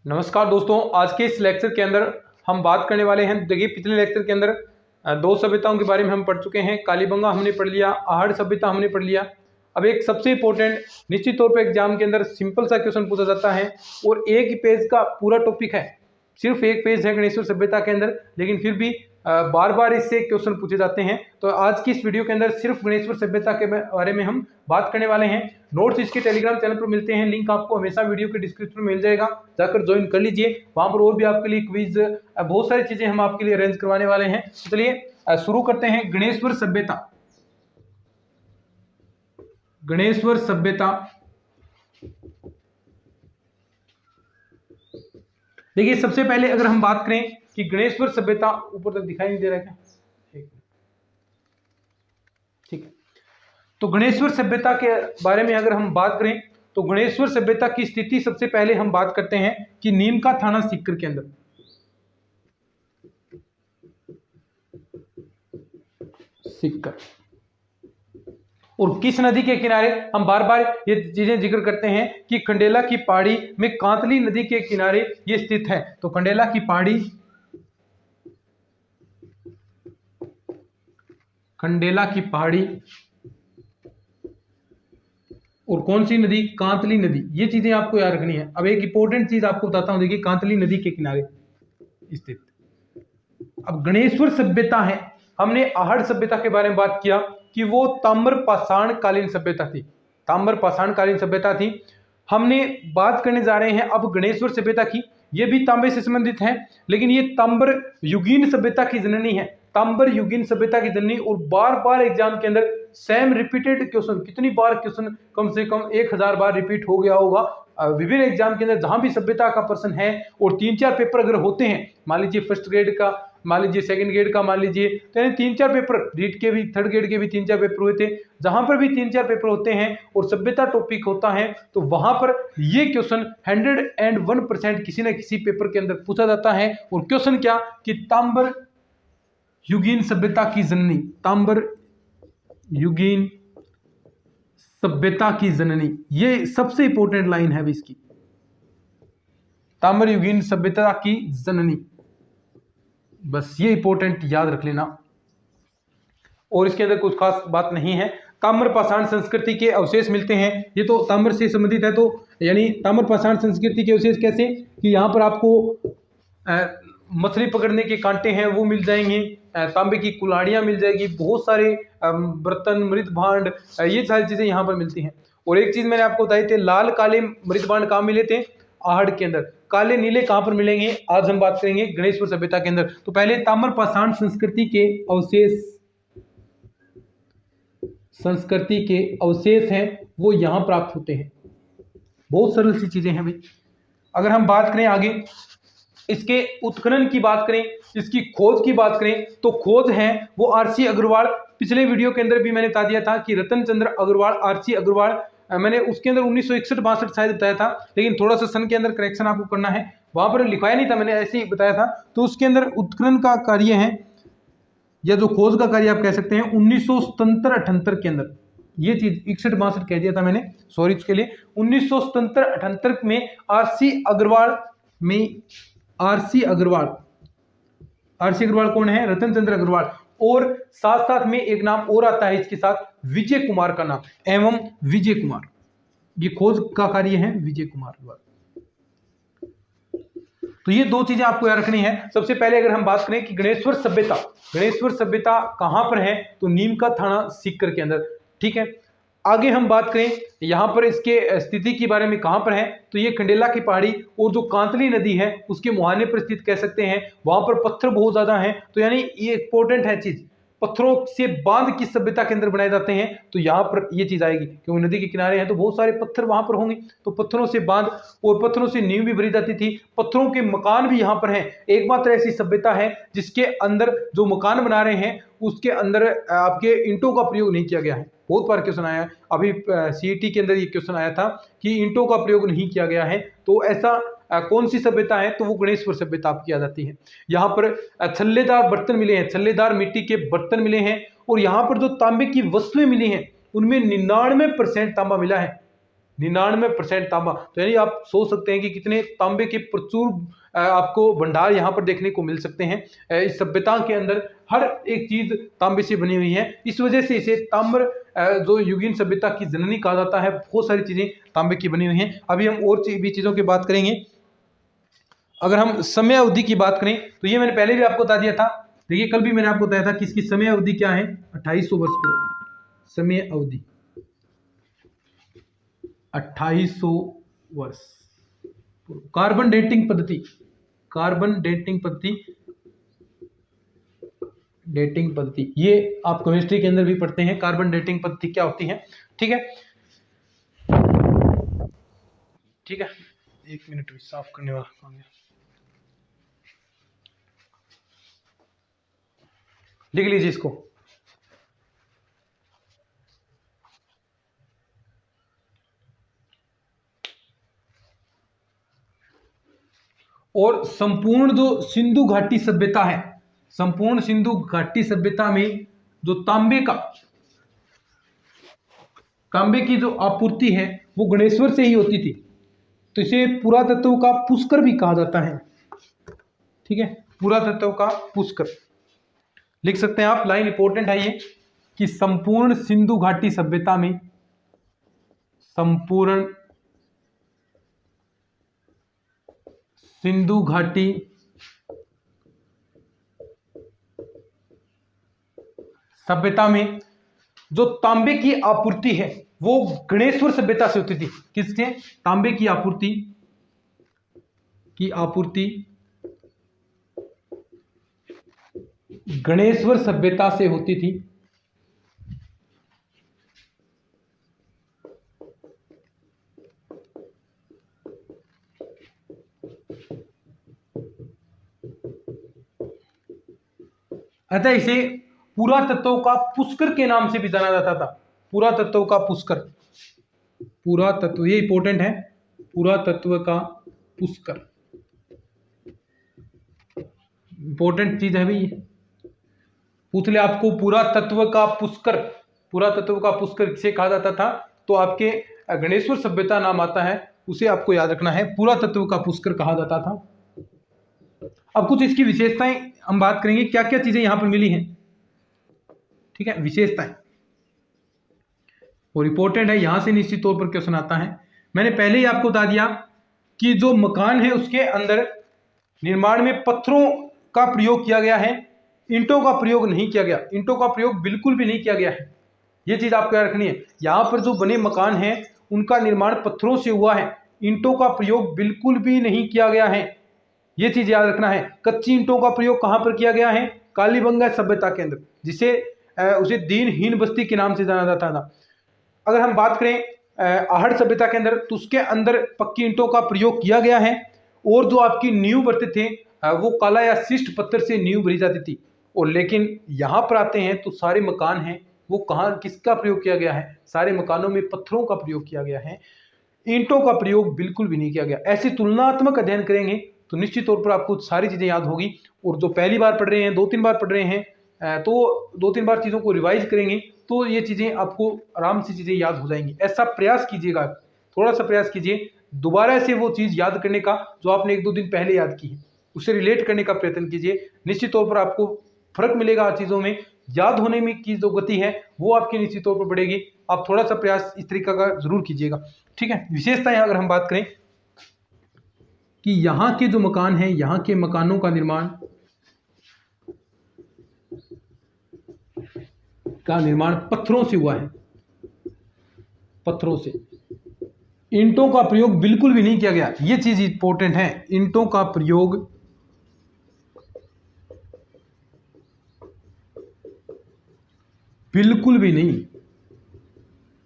नमस्कार दोस्तों, आज के इस लेक्चर के अंदर हम बात करने वाले हैं। देखिए, पिछले लेक्चर के अंदर दो सभ्यताओं के बारे में हम पढ़ चुके हैं। कालीबंगा हमने पढ़ लिया, आहड़ सभ्यता हमने पढ़ लिया। अब एक सबसे इंपॉर्टेंट, निश्चित तौर पे एग्जाम के अंदर सिंपल सा क्वेश्चन पूछा जाता है और एक ही पेज का पूरा टॉपिक है, सिर्फ एक पेज है गणेश्वर सभ्यता के अंदर, लेकिन फिर भी बार बार इससे क्वेश्चन पूछे जाते हैं। तो आज की इस वीडियो के अंदर सिर्फ गणेश्वर सभ्यता के बारे में हम बात करने वाले हैं। नोट्स इसके टेलीग्राम चैनल पर मिलते हैं, लिंक आपको हमेशा वीडियो के डिस्क्रिप्शन में मिल जाएगा, जाकर ज्वाइन कर लीजिए। वहां पर और भी आपके लिए क्विज, बहुत सारी चीजें हम आपके लिए अरेंज करवाने वाले हैं। तो चलिए शुरू करते हैं। गणेश्वर सभ्यता, गणेश्वर सभ्यता। देखिए, सबसे पहले अगर हम बात करें कि गणेश्वर सभ्यता, ऊपर तक दिखाई नहीं दे रहा है क्या? ठीक है। तो गणेश्वर सभ्यता के बारे में अगर हम बात करें तो गणेश्वर सभ्यता की स्थिति सबसे पहले हम बात करते हैं कि नीम का थाना सीकर के अंदर, सीकर, और किस नदी के किनारे, हम बार बार ये चीजें जिक्र करते हैं कि खंडेला की पहाड़ी में कांतली नदी के किनारे ये स्थित है। तो खंडेला की पहाड़ी, खंडेला की पहाड़ी और कौन सी नदी? कांतली नदी। ये चीजें आपको याद रखनी है। अब एक इंपॉर्टेंट चीज आपको बताता हूं, देखिए, कांतली नदी के किनारे स्थित। अब गणेश्वर सभ्यता है, हमने आहड़ सभ्यता के बारे में बात किया कि वो ताम्र पाषाण कालीन सभ्यता थी, ताम्र पाषाण कालीन सभ्यता थी। हमने बात करने जा रहे हैं अब गणेश्वर सभ्यता की। ये भी तांबे से संबंधित है, लेकिन ये ताम्र युगीन सभ्यता की जननी है, ताम्र युगीन सभ्यता की जननी। और बार बार एग्जाम के अंदर सेम रिपीटेड क्वेश्चन, कितनी बार क्वेश्चन, कम से कम 1000 बार रिपीट हो गया होगा विभिन्न एग्जाम के अंदर, जहां भी सभ्यता का प्रश्न है। और 3-4 पेपर अगर होते हैं, मान लीजिए फर्स्ट ग्रेड का, मान लीजिए सेकंड ग्रेड का, मान लीजिए, तो 3-4 पेपर, रीट के भी, थर्ड ग्रेड के भी 3-4 पेपर हुए थे, जहां पर भी 3-4 पेपर होते हैं और सभ्यता टॉपिक होता है, तो वहां पर ये क्वेश्चन 101% किसी न किसी पेपर के अंदर पूछा जाता है। और क्वेश्चन क्या कि ताम्र युगीन सभ्यता की जननी, ताम्र युगीन सभ्यता की जननी, ये सबसे इंपॉर्टेंट लाइन है इसकी, ताम्र युगीन सभ्यता की जननी। बस ये इंपॉर्टेंट याद रख लेना, और इसके अंदर कुछ खास बात नहीं है। ताम्र पाषाण संस्कृति के अवशेष मिलते हैं, ये तो ताम्र से संबंधित है। तो यानी ताम्र पाषाण संस्कृति के अवशेष कैसे कि यहाँ पर आपको मछली पकड़ने के कांटे हैं वो मिल जाएंगे, तांबे की कुल्हाड़ियां मिल जाएगी, बहुत सारे बर्तन, मृत भांड, ये सारी चीजें यहाँ पर मिलती हैं। और एक चीज मैंने आपको बताई थी, लाल काले मृत भांड कहाँ मिले थे? आहड़ के अंदर। काले नीले कहाँ पर मिलेंगे? आज हम बात करेंगे गणेश्वर सभ्यता के अंदर। तो पहले ताम्र पाषाण संस्कृति के अवशेष, संस्कृति के अवशेष हैं वो यहाँ प्राप्त होते हैं। बहुत सरल सी चीजें हैं भाई। अगर हम बात करें आगे, इसके उत्खनन की बात करें, इसकी खोज की बात करें, तो खोज है वो आरसी अग्रवाल। पिछले वीडियो के अंदर भी मैंने बता दिया था कि रतन चंद्र अग्रवाल, आरसी अग्रवाल, मैंने उसके अंदर 1961-62 शायद बताया था, लेकिन थोड़ा सा सन के अंदर करेक्शन आपको करना है, वहां पर लिखवाया नहीं था, मैंने ऐसे ही बताया था। तो उसके अंदर उत्खनन का कार्य है, या जो खोज का कार्य आप कह सकते हैं, 1977-78 के अंदर। ये चीज 61-62 कह दिया था मैंने, सॉरी इसके लिए। 1977-78 में आरसी अग्रवाल में, आरसी अग्रवाल, आरसी अग्रवाल कौन है? रतन चंद्र अग्रवाल। और साथ साथ में एक नाम और आता है इसके साथ, विजय कुमार का नाम, एवं विजय कुमार, ये खोज का कार्य है विजय कुमार द्वारा। तो ये दो चीजें आपको याद रखनी है। सबसे पहले अगर हम बात करें कि गणेश्वर सभ्यता, गणेश्वर सभ्यता कहां पर है? तो नीम का थाना सीकर के अंदर। ठीक है, आगे हम बात करें यहाँ पर इसके स्थिति के बारे में, कहाँ पर है? तो ये खंडेला की पहाड़ी और जो कांतली नदी है उसके मुहाने पर स्थित कह सकते हैं। वहां पर पत्थर बहुत ज्यादा हैं, तो यानी ये इंपॉर्टेंट है चीज, पत्थरों से बांध किस सभ्यता के अंदर बनाए जाते हैं, तो यहाँ पर ये चीज आएगी, क्योंकि नदी के किनारे हैं तो बहुत सारे पत्थर वहां पर होंगे, तो पत्थरों से बांध और पत्थरों से नींव भी भरी जाती थी, पत्थरों के मकान भी यहाँ पर हैं। एकमात्र ऐसी सभ्यता है जिसके अंदर जो मकान बना रहे हैं उसके अंदर आपके ईंटों का प्रयोग नहीं किया गया है। बहुत बार क्वेश्चन आया है, अभी सीईटी के अंदर ये क्वेश्चन आया था कि ईंटों का प्रयोग नहीं किया गया है। तो ऐसा कौन सी सभ्यता है? तो वो गणेश्वर सभ्यता आपकी आ जाती है। यहाँ पर छल्लेदार बर्तन मिले हैं, छल्लेदार मिट्टी के बर्तन मिले हैं, और यहाँ पर जो तांबे की वस्तुएं मिली हैं उनमें 99% तांबा मिला है। 99% तांबा। तो यानी आप सोच सकते हैं कि कितने तांबे के प्रचुर आपको भंडार यहाँ पर देखने को मिल सकते हैं। इस सभ्यता के अंदर हर एक चीज तांबे से बनी हुई है। इस वजह से इसे ताम्र जो युगीन सभ्यता की जननी कहा जाता है। बहुत सारी चीजें तांबे की बनी हुई हैं। अभी हम और भी चीजों की बात करेंगे। अगर हम समय अवधि की बात करें तो ये मैंने पहले भी आपको बता दिया था। देखिए कल भी मैंने आपको बताया था कि इसकी समय अवधि क्या है, 2800 वर्ष की समय अवधि, 2800 वर्ष। कार्बन डेटिंग पद्धति, कार्बन डेटिंग पद्धति ये आप केमिस्ट्री के अंदर भी पढ़ते हैं। कार्बन डेटिंग पद्धति क्या होती है, ठीक है। ठीक है, 1 मिनट भी साफ करने वाला काम है, लिख लीजिए इसको। और संपूर्ण जो सिंधु घाटी सभ्यता है, संपूर्ण सिंधु घाटी सभ्यता में जो तांबे की जो आपूर्ति है वो गणेश्वर से ही होती थी। तो इसे पुरातत्व का पुष्कर भी कहा जाता है, ठीक है, पुरातत्व का पुष्कर लिख सकते हैं आप। लाइन इंपॉर्टेंट है ये कि संपूर्ण सिंधु घाटी सभ्यता में, संपूर्ण सिंधु घाटी सभ्यता में जो तांबे की आपूर्ति है वो गणेश्वर सभ्यता से होती थी। किससे? तांबे की आपूर्ति गणेश्वर सभ्यता से होती थी। अतः इसे पुरातत्व का पुष्कर के नाम से भी जाना जाता था। पुरातत्व का पुष्कर, पुरातत्व ये इंपॉर्टेंट है, पुरातत्व का पुष्कर इंपॉर्टेंट चीज है भाई। पूछ ले आपको पुरातत्व का पुष्कर, पुरातत्व का पुष्कर किसे कहा जाता था, तो आपके गणेश्वर सभ्यता नाम आता है, उसे आपको याद रखना है, पुरातत्व का पुष्कर कहा जाता था। अब कुछ इसकी विशेषताएं हम बात करेंगे, क्या क्या चीजें यहां पर मिली हैं, ठीक है, विशेषताएं और इंपॉर्टेंट है, यहां से निश्चित तौर पर क्वेश्चन आता है। मैंने पहले ही आपको बता दिया कि जो मकान है उसके अंदर निर्माण में पत्थरों का प्रयोग किया गया है, ईंटों का प्रयोग नहीं किया गया, ईंटों का प्रयोग बिल्कुल भी नहीं किया गया है। यह चीज आपको याद रखनी है। यहां पर जो बने मकान हैं उनका निर्माण पत्थरों से हुआ है, ईंटों का प्रयोग बिल्कुल भी नहीं किया गया है, यह चीज याद रखना है। कच्ची ईंटों का प्रयोग कहां पर किया गया है? कालीबंगा सभ्यता के अंदर, जिसे उसे दीनहीन बस्ती के नाम से जाना जाता था। अगर हम बात करें आहड़ सभ्यता के अंदर, तो उसके अंदर पक्की ईंटों का प्रयोग किया गया है, और जो आपकी नींव भरते थे वो काला या शिष्ट पत्थर से नींव भरी जाती थी। और लेकिन यहाँ पर आते हैं तो सारे मकान हैं वो कहाँ किसका प्रयोग किया गया है? सारे मकानों में पत्थरों का प्रयोग किया गया है, ईंटों का प्रयोग बिल्कुल भी नहीं किया गया। ऐसे तुलनात्मक अध्ययन करेंगे तो निश्चित तौर पर आपको सारी चीजें याद होगी। और जो पहली बार पढ़ रहे हैं, 2-3 बार पढ़ रहे हैं, तो 2-3 बार चीजों को रिवाइज करेंगे तो ये चीजें आपको आराम से चीजें याद हो जाएंगी। ऐसा प्रयास कीजिएगा, थोड़ा सा प्रयास कीजिए दोबारा से वो चीज याद करने का जो आपने 1-2 दिन पहले याद की है, उससे रिलेट करने का प्रयत्न कीजिए। निश्चित तौर पर आपको फर्क मिलेगा चीजों में, याद होने में की जो गति है वो आपकी निश्चित तौर पर बढ़ेगी। आप थोड़ा सा प्रयास इस तरीका का जरूर कीजिएगा, ठीक है। विशेषताएं अगर हम बात करें कि यहाँ के जो मकान हैं, यहाँ के मकानों का निर्माण पत्थरों से हुआ है, पत्थरों से, ईंटों का प्रयोग बिल्कुल भी नहीं किया गया। ये चीज इंपॉर्टेंट है, ईंटों का प्रयोग बिल्कुल भी नहीं,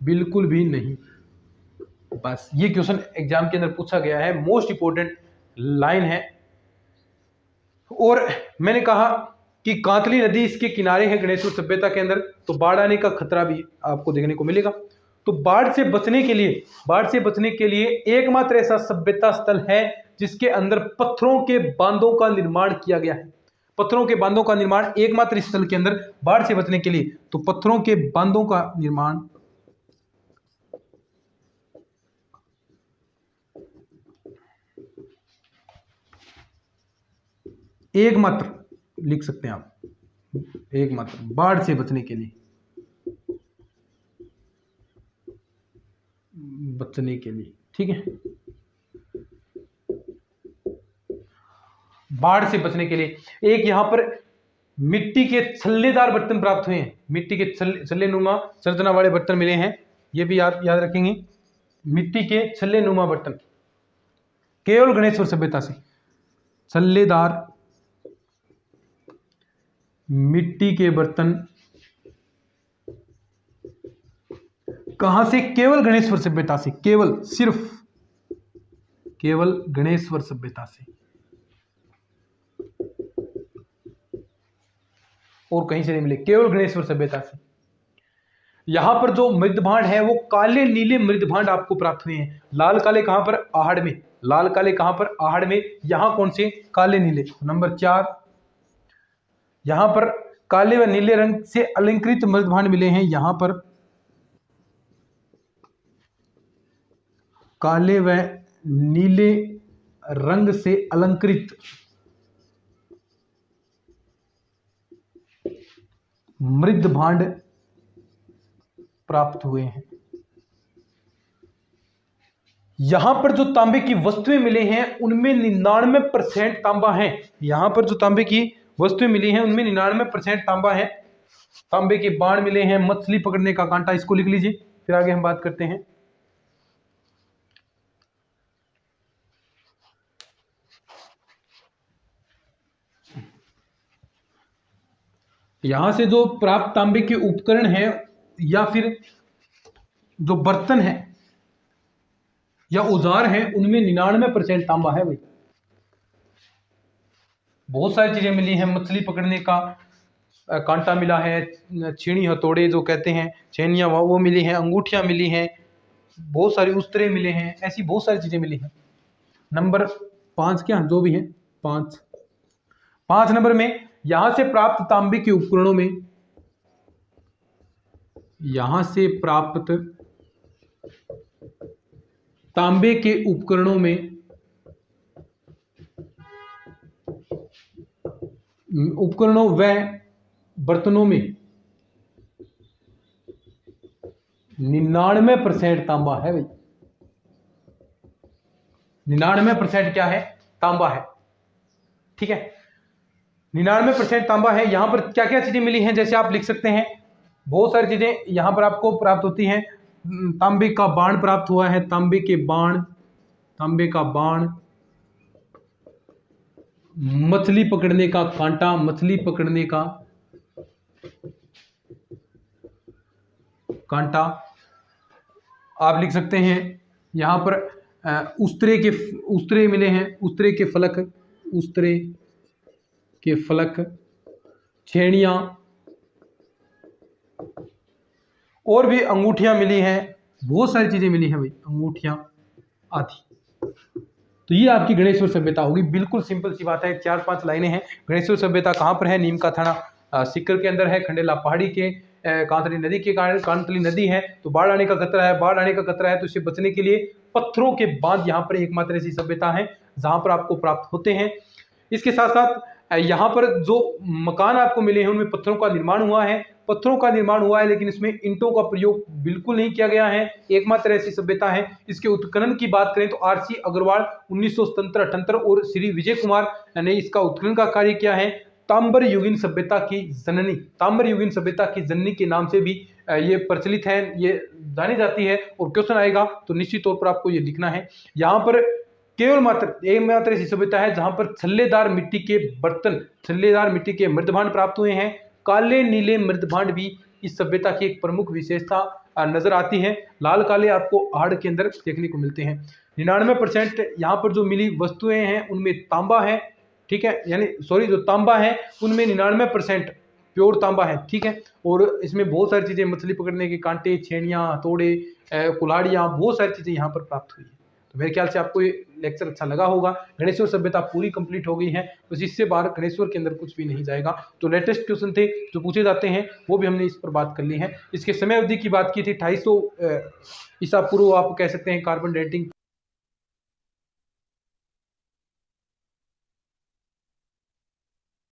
बिल्कुल भी नहीं। बस ये क्वेश्चन एग्जाम के अंदर पूछा गया है, मोस्ट इंपॉर्टेंट लाइन है। और मैंने कहा कि कांतली नदी इसके किनारे है गणेश्वर सभ्यता के अंदर, तो बाढ़ आने का खतरा भी आपको देखने को मिलेगा। तो बाढ़ से बचने के लिए एकमात्र ऐसा सभ्यता स्थल है जिसके अंदर पत्थरों के बांधों का निर्माण किया गया है। पत्थरों के बांधों का निर्माण एकमात्र स्थल के अंदर बाढ़ से बचने के लिए, तो पत्थरों के बांधों का निर्माण एकमात्र लिख सकते हैं आप, एकमात्र बाढ़ से बचने के लिए, ठीक है। बाढ़ से बचने के लिए एक यहां पर मिट्टी के छल्लेदार बर्तन प्राप्त हुए हैं, मिट्टी के छल्ले नुमा संरचना वाले बर्तन मिले हैं, ये भी याद रखेंगे। मिट्टी के छल्ले नुमा बर्तन केवल गणेश्वर सभ्यता से, छल्लेदार मिट्टी के बर्तन कहां से? केवल गणेश्वर सभ्यता से, केवल सिर्फ केवल गणेश्वर सभ्यता से, और कहीं से नहीं मिले, केवल गणेश्वर सभ्यता से। यहां पर जो मृदभांड है वो काले नीले मृदभांड आपको प्राप्त हुए हैं। लाल काले कहां पर? आहड़ में। लाल काले कहां पर? आहड़ में। यहां कौन से? काले नीले। नंबर 4, यहां पर काले व नीले रंग से अलंकृत मृदभांड मिले हैं। यहां पर काले व नीले रंग से अलंकृत मृदभांड प्राप्त हुए हैं। यहां पर जो तांबे की वस्तुएं मिले हैं उनमें 99% तांबा है। यहां पर जो तांबे की वस्तुएं मिली हैं उनमें 99% तांबा है। तांबे के बाण मिले हैं, मछली पकड़ने का कांटा, इसको लिख लीजिए, फिर आगे हम बात करते हैं। यहां से जो प्राप्त तांबे के उपकरण हैं या फिर जो बर्तन है या औजार हैं उनमें 99% तांबा है भाई। बहुत सारी चीजें मिली हैं, मछली पकड़ने का कांटा मिला है, छीणी हथौड़े जो कहते हैं, छेनियां वो मिली हैं, अंगूठियां मिली हैं, बहुत सारी उस्तरे मिले हैं, ऐसी बहुत सारी चीजें मिली हैं। नंबर 5 क्या जो भी है 5 नंबर में यहां से प्राप्त तांबे के उपकरणों में, यहां से प्राप्त तांबे के उपकरणों में उपकरणों व बर्तनों में 99% तांबा है भाई। 99% क्या है? तांबा है, ठीक है। 99% तांबा है। यहां पर क्या क्या चीजें मिली हैं जैसे आप लिख सकते हैं, बहुत सारी चीजें यहां पर आपको प्राप्त होती हैं। तांबे का बाण प्राप्त हुआ है, तांबे के बाण, तांबे का बाण, मछली पकड़ने का कांटा, मछली पकड़ने का कांटा आप लिख सकते हैं। यहां पर उस्तरे मिले हैं, उस्तरे के फलक, उस्तरे के फलक, छेड़ियां, और भी अंगूठियां मिली हैं, बहुत सारी चीजें मिली हैं भाई, अंगूठियां आदि। तो ये आपकी गणेश्वर सभ्यता होगी। बिल्कुल सिंपल सी बात है, 4-5 लाइनें हैं। गणेश्वर सभ्यता कहाँ पर है? नीम का थाना सीकर के अंदर है, खंडेला पहाड़ी के कांतली नदी के कारण, कांतली नदी है तो बाढ़ आने का खतरा है, बाढ़ आने का खतरा है तो इससे बचने के लिए पत्थरों के बांध यहाँ पर एकमात्र ऐसी सभ्यता है जहाँ पर आपको प्राप्त होते हैं। इसके साथ साथ यहाँ पर जो मकान आपको मिले हैं उनमें पत्थरों का निर्माण हुआ है, पत्थरों का निर्माण हुआ है, लेकिन इसमें ईंटों का प्रयोग बिल्कुल नहीं किया गया है। एकमात्र ऐसी सभ्यता है। इसके उत्खनन की बात करें तो आरसी अग्रवाल 1977-78 और श्री विजय कुमार ने इसका उत्खनन का कार्य किया है। ताम्बर युगीन सभ्यता की जननी, ताम्बर युगीन सभ्यता की जननी के नाम से भी ये प्रचलित है, ये जानी जाती है। और क्वेश्चन आएगा तो निश्चित तौर पर आपको ये लिखना है। यहाँ पर केवल एकमात्र ऐसी सभ्यता है जहां पर छल्लेदार मिट्टी के बर्तन, छल्लेदार मिट्टी के मृदभांड प्राप्त हुए हैं। काले नीले मृदभांड भी इस सभ्यता की एक प्रमुख विशेषता नजर आती है। लाल काले आपको आहड़ के अंदर देखने को मिलते हैं। 99% यहाँ पर जो मिली वस्तुएं हैं उनमें तांबा है, ठीक है, यानी सॉरी जो तांबा है उनमें 99% प्योर तांबा है, ठीक है। और इसमें बहुत सारी चीजें, मछली पकड़ने के कांटे, छेड़ियाँ, हथौड़े, कुल्हाड़ियाँ, बहुत सारी चीजें यहाँ पर प्राप्त हुई है। तो मेरे ख्याल से आपको ये लेक्चर अच्छा लगा होगा। गणेश्वर सभ्यता पूरी कंप्लीट हो गई है, बस इससे बाहर गणेश्वर के अंदर कुछ भी नहीं जाएगा। तो लेटेस्ट क्वेश्चन थे जो पूछे जाते हैं वो भी हमने इस पर बात कर ली है। इसके समय अवधि की बात की थी 250 ईसा पूर्व, आप कह सकते हैं कार्बन डेटिंग